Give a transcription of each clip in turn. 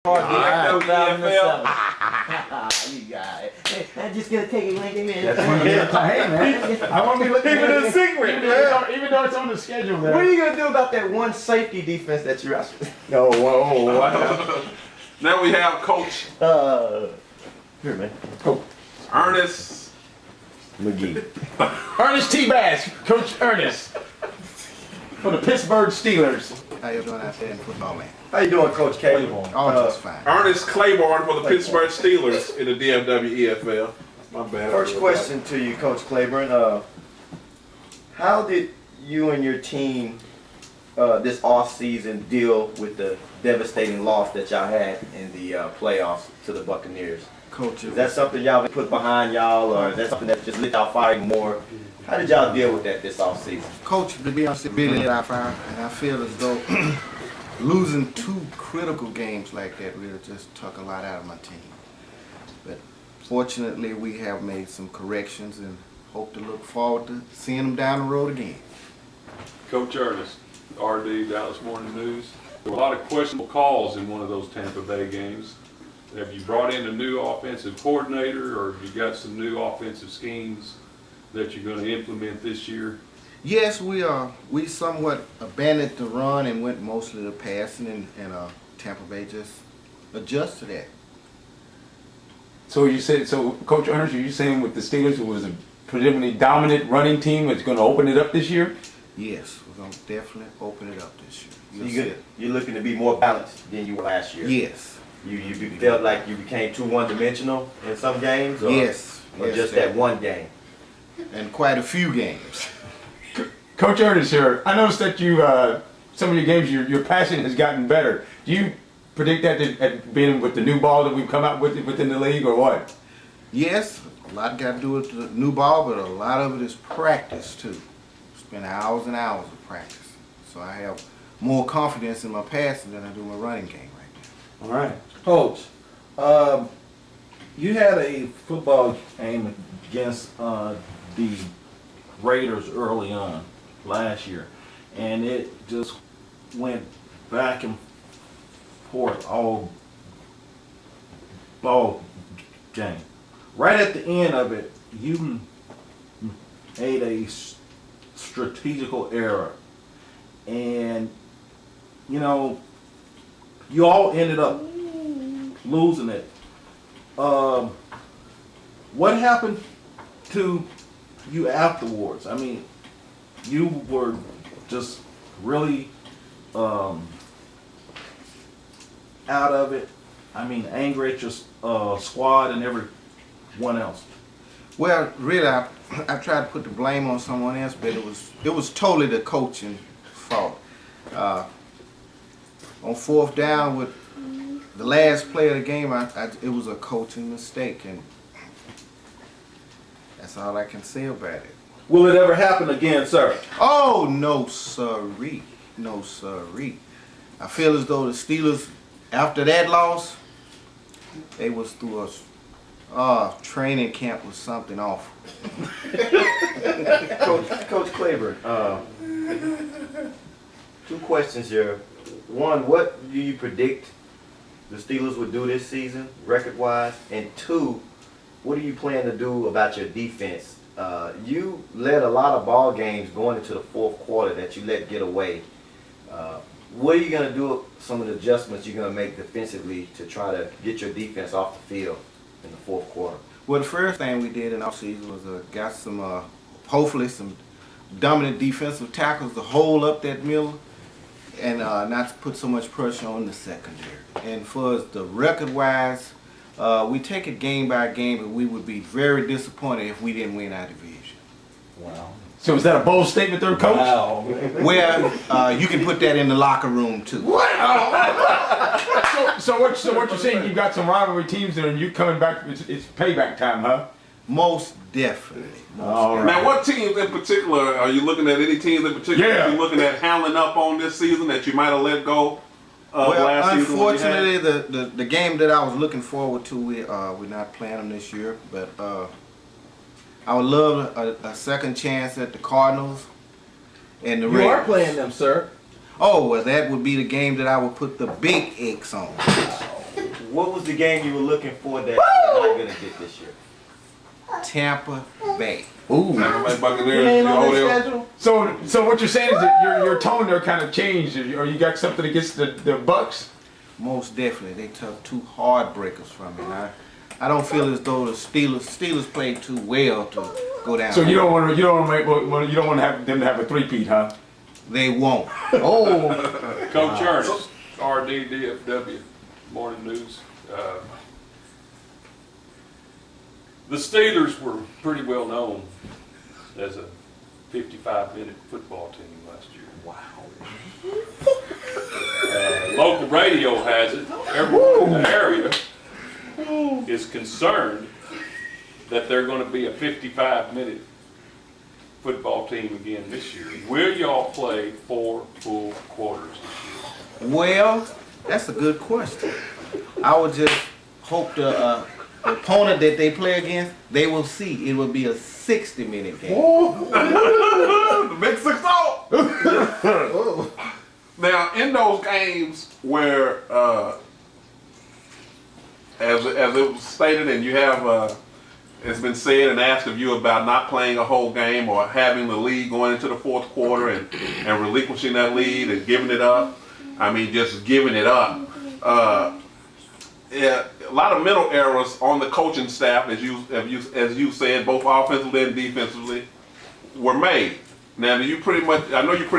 You got it. Hey, I'm just gonna take it like a minute. Hey man, I want to be looking Keep it a secret, even though it's on the schedule. There. What are you gonna do about that one safety defense that you're out? No, whoa. Now we have Coach Here, man. Ernest McGee. Ernest T. Bass, Coach Ernest for the Pittsburgh Steelers. How you doing out there in football, man? How you doing, Coach Claiborne? Oh, just fine. Ernest Claiborne for the Pittsburgh Steelers in the DFW EFL. My bad. First question to you, Coach Claiborne. How did you and your team this off-season deal with the devastating loss that y'all had in the playoffs to the Buccaneers? Coach, Is that something y'all put behind y'all, or is that something that just lit y'all fire more? How did y'all deal with that this off-season? Coach, to be honest, it really lit our fire, and I feel as though losing two critical games like that really just took a lot out of my team. But fortunately, we have made some corrections and hope to look forward to seeing them down the road again. Coach Ernest, RD, Dallas Morning News. There were a lot of questionable calls in one of those Tampa Bay games. Have you brought in a new offensive coordinator, or have you got some new offensive schemes that you're going to implement this year? Yes, we somewhat abandoned the run and went mostly to passing, and Tampa Bay just adjusted to that. So you said, Coach Ernest, are you saying with the Steelers, who was a predominantly dominant running team, it's going to open it up this year? Yes, we're going to definitely open it up this year. So you're looking to be more balanced than you were last year? Yes. You felt like you became too one-dimensional in some games? Or, Yes. Or Yes, just that one game? And quite a few games. Coach Ernest here, I noticed that you, some of your games, your passing has gotten better. Do you predict that at being with the new ball that we've come out with within the league, or what? Yes, a lot got to do with the new ball, but a lot of it is practice too. Spend hours and hours of practice. So I have more confidence in my passing than I do my running game right now. All right. Coach, you had a football game against the Raiders early on last year, and it just went back and forth all ball game. Right at the end of it, you made a strategical error, and you know, you all ended up losing it. What happened to you afterwards? I mean, you were just really out of it. I mean, angry at your squad and everyone else. Well, really, I tried to put the blame on someone else, but it was totally the coaching fault. On fourth down with the last play of the game, it was a coaching mistake, and that's all I can say about it. Will it ever happen again, sir? Oh, no sirree. No sirree. I feel as though the Steelers, after that loss, they was through a training camp with something awful. Coach Claiborne, two questions here. One, what do you predict the Steelers would do this season, record-wise? And two, what do you plan to do about your defense? You led a lot of ball games going into the fourth quarter that you let get away. What are you going to do, some of the adjustments you're going to make defensively to try to get your defense off the field in the fourth quarter? Well, the first thing we did in offseason was got some, hopefully some dominant defensive tackles to hold up that middle and not to put so much pressure on the secondary. And for the record-wise, we take it game by game, but we would be very disappointed if we didn't win our division. Wow. So is that a bold statement there, Coach? Wow. Well, you can put that in the locker room too. So what you're saying, you've got some rivalry teams there, and you coming back, it's payback time, huh? Most definitely. All right. Now, what teams in particular are you looking at? Any teams in particular Yeah. you looking at handling up on this season that you might have let go of last season? Unfortunately, the game that I was looking forward to, we're not playing them this year, but I would love a second chance at the Cardinals and the Raiders. You are playing them, sir. Oh, well, that would be the game that I would put the big X on. what was the game you were looking for that you're not gonna get this year? Tampa Bay. Ooh. Tampa Bay He Buccaneers, ain't you on over the there? schedule. So what you're saying is that your tone there kind of changed, or you got something against the Bucks? Most definitely, they took two heartbreakers from me. And I don't feel as though the Steelers played too well to go down. So you don't want to have them to have a three-peat, huh? They won't. Oh. Coach Ernest, RD, DFW, Morning News. The Steelers were pretty well known as a 55-minute football team last year. Wow. Local radio has it. Everyone in the area is concerned that they're going to be a 55-minute football team again this year. Will y'all play 4 full quarters this year? Well, that's a good question. I would just hope the opponent that they play against, they will see it will be a 60-minute game. The big 6-0. Now, in those games where, as it was stated, and you have, it's been said and asked of you about not playing a whole game or having the lead going into the fourth quarter and relinquishing that lead and giving it up. I mean, just giving it up. Yeah, a lot of mental errors on the coaching staff, as you said, both offensively and defensively, were made. Now, I know you pretty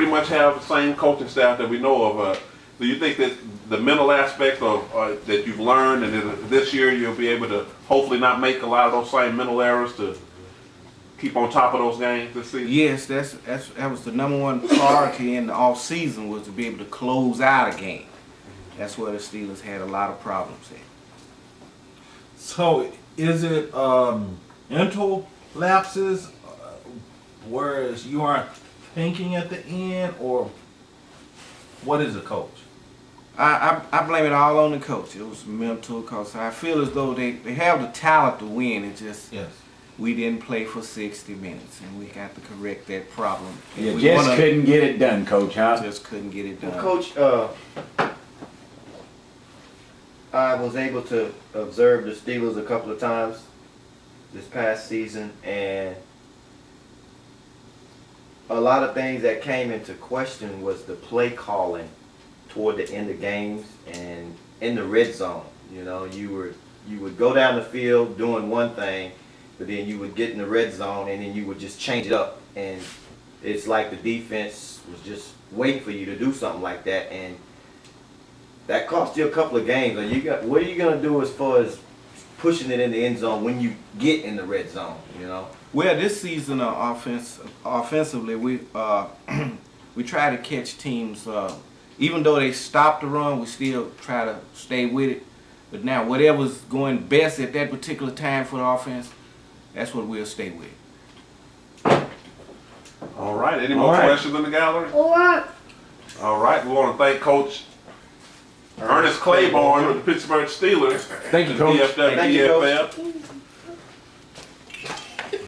much have the same coaching staff that we know of. Do you think that the mental aspects of that you've learned, and that this year you'll be able to hopefully not make a lot of those same mental errors to keep on top of those games this season? Yes, that was the number one priority in the off season, was to be able to close out a game. That's where the Steelers had a lot of problems at. So is it mental lapses, whereas you aren't thinking at the end, or what is it, Coach? I blame it all on the coach. It was mental, because I feel as though they have the talent to win. It just Yes. we didn't play for 60 minutes, and we got to correct that problem. And You we just wanna- couldn't get it done, Coach, huh? just couldn't get it done. Well, Coach, I was able to observe the Steelers a couple of times this past season, and a lot of things that came into question was the play calling toward the end of games and in the red zone. You know, you would go down the field doing one thing, but then you would get in the red zone and then you would just change it up, and it's like the defense was just waiting for you to do something like that, and that cost you a couple of games. What are you gonna do as far as pushing it in the end zone when you get in the red zone? You know. Well, this season, offensively, we we try to catch teams. Even though they stop the run, we still try to stay with it. But now, whatever's going best at that particular time for the offense, that's what we'll stay with. All right. Any more questions in the gallery? All right. We want to thank Coach Earnest Claiborne of the Pittsburgh Steelers. Thank you, Coach. DFW Thank you, Coach. EFL.